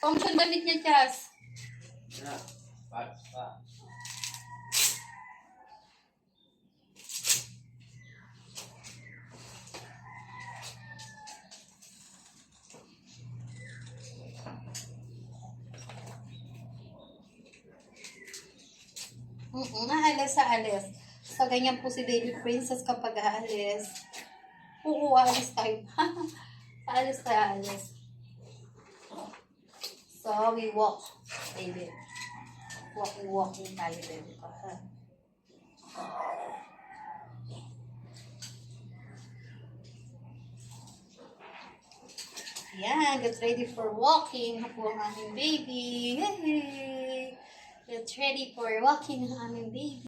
Function damit niya, Chas. Aalis sa alis. Sa ganyan po si Baby Princess kapag aalis. Oo, aalis tayo. Aalis tayo, aalis. So, we walk, baby. Walking tayo, baby. Yan, get ready for walking. Ako ang aming baby. Yay! Get ready for walking ang aming baby.